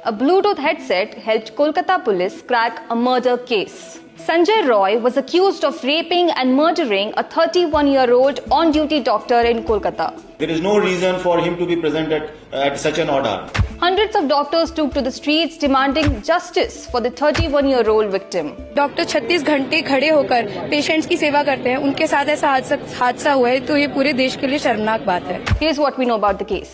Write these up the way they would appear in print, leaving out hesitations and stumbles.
a Bluetooth headset helped Kolkata police crack a murder case. Sanjay Roy was accused of raping and murdering a 31-year-old on-duty doctor in Kolkata. There is no reason for him to be present at such an order. Hundreds of doctors took to the streets demanding justice for the 31-year-old victim. Doctor 36 घंटे खड़े होकर patients की सेवा करते हैं, उनके साथ ऐसा हादसा हुआ है तो ये पूरे देश के लिए शर्मनाक बात है. Here's what we know about the case.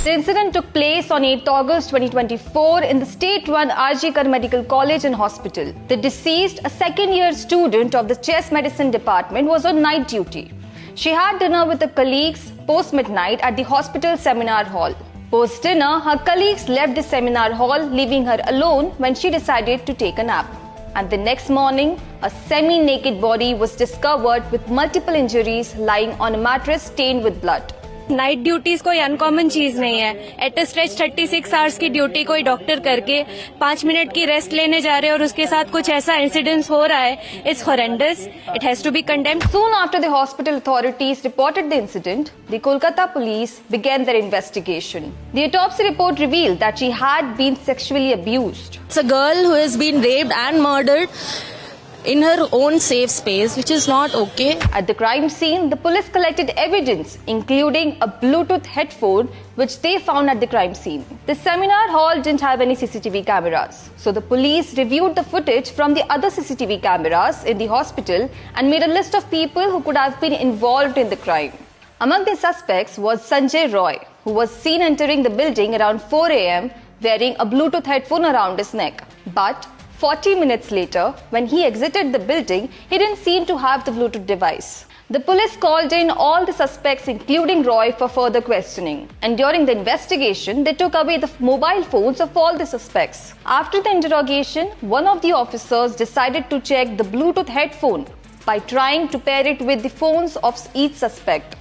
The incident took place on 8th August 2024 in the state-run RG Kar Medical College and Hospital. The deceased, a second-year student of the chest medicine department, was on night duty. She had dinner with her colleagues post-midnight at the hospital seminar hall. Post-dinner, her colleagues left the seminar hall, leaving her alone when she decided to take a nap. And the next morning, a semi-naked body was discovered with multiple injuries lying on a mattress stained with blood. Night duties कोई uncommon चीज नहीं है. Eight stretch 36 hours की duty कोई doctor करके 5 minute की rest लेने जा रहे हैं और उसके साथ कुछ ऐसा इंसिडेंस हो रहा है. It's horrendous. It has to be condemned. Soon after the hospital authorities reported the incident, the Kolkata police began their investigation. The autopsy report revealed that she had been sexually abused. It's a girl who has been raped and murdered in her own safe space, which is not okay. At the crime scene, the police collected evidence, including a Bluetooth headphone, which they found at the crime scene. The seminar hall didn't have any CCTV cameras, so the police reviewed the footage from the other CCTV cameras in the hospital and made a list of people who could have been involved in the crime. Among the suspects was Sanjay Roy, who was seen entering the building around 4 a.m. wearing a Bluetooth headphone around his neck. But 40 minutes later, when he exited the building, he didn't seem to have the Bluetooth device. The police called in all the suspects, including Roy, for further questioning. And during the investigation, they took away the mobile phones of all the suspects. After the interrogation, one of the officers decided to check the Bluetooth headphone by trying to pair it with the phones of each suspect.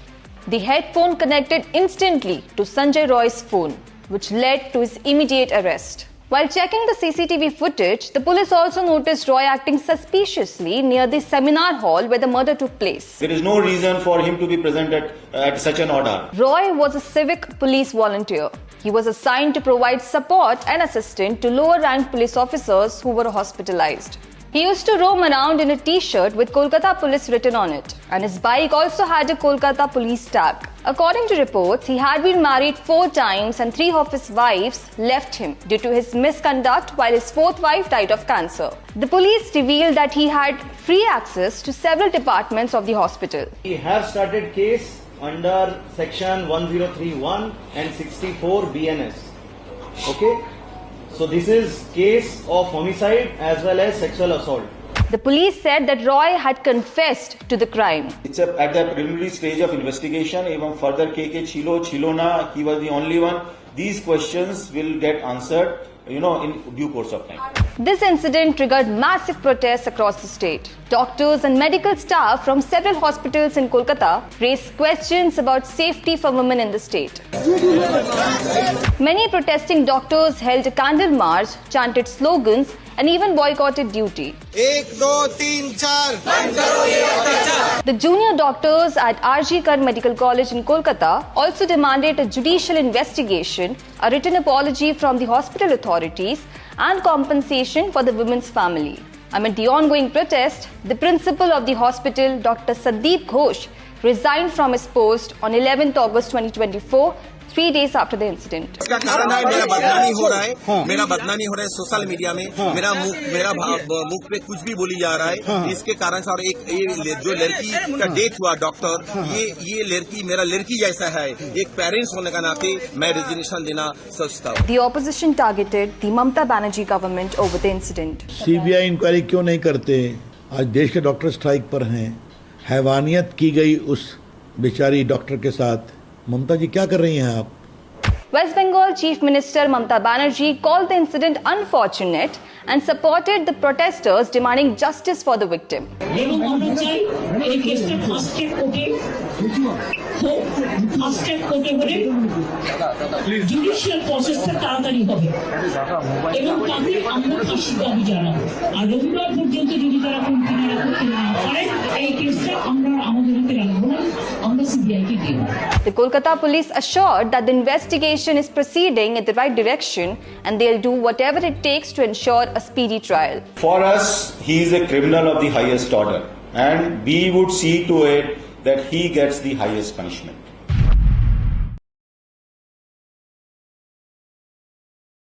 The headphone connected instantly to Sanjay Roy's phone, which led to his immediate arrest. While checking the CCTV footage, the police also noticed Roy acting suspiciously near the seminar hall where the murder took place. There is no reason for him to be present at such an order. Roy was a civic police volunteer. He was assigned to provide support and assistance to lower-ranked police officers who were hospitalized. He used to roam around in a t-shirt with Kolkata Police written on it, and his bike also had a Kolkata Police tag. According to reports, he had been married 4 times and 3 of his wives left him due to his misconduct, while his 4th wife died of cancer. The police revealed that he had free access to several departments of the hospital. We have started case under section 1031 and 64 BNS. Okay? So this is case of homicide as well as sexual assault. The police said that Roy had confessed to the crime. It's at the preliminary stage of investigation. Even further KK Chilona, he was the only one. These questions will get answered, in due course of time. This incident triggered massive protests across the state. Doctors and medical staff from several hospitals in Kolkata raised questions about safety for women in the state. Many protesting doctors held a candle march, chanted slogans, and even boycotted duty. 1, 2, 3, 4. The junior doctors at RG Kar Medical College in Kolkata also demanded a judicial investigation, a written apology from the hospital authorities, and compensation for the women's family. Amid the ongoing protest, the principal of the hospital, Dr. Sandeep Ghosh, resigned from his post on 11th August 2024, 3 days after the incident. इसका कारण है मेरा बदनामी हो रहा है social media में. मेरा मुख पे कुछ भी बोली जा रहा है. इसके कारण से और एक जो लड़की का डेथ हुआ डॉक्टर, ये लड़की मेरा लड़की जैसा है. एक पेरेंट्स होने का नाते मैं रेजिग्नेशन देना सोचता हूँ. The opposition targeted the Mamata Banerjee government over the incident. CBI inquiry क्यों नहीं करते? आज देश के डॉक्टर स्ट्राइक पर हैं. हैवानियत की गई उस बेचारी डॉक्टर के साथ. ममता जी क्या कर रही हैं आप? West Bengal Chief Minister Mamata Banerjee called the incident unfortunate and supported the protesters demanding justice for the victim. Fast track কোর্টে হলে জুডিশিয়াল প্রসেসটা তাড়াতাড়ি হবে এবং তাতে আমরা ফাঁসির দাবি জানাবো। আর রবিবার পর্যন্ত যদি তারা কিনারা করতে না পারে এই কেসটা আমরা আমাদের হাতে রাখবো না, আমরা সিবিআইকে দেব। The Kolkata police assured that the investigation is proceeding in the right direction and they'll do whatever it takes to ensure a speedy trial. For us, he is a criminal of the highest order and we would see to it that he gets the highest punishment.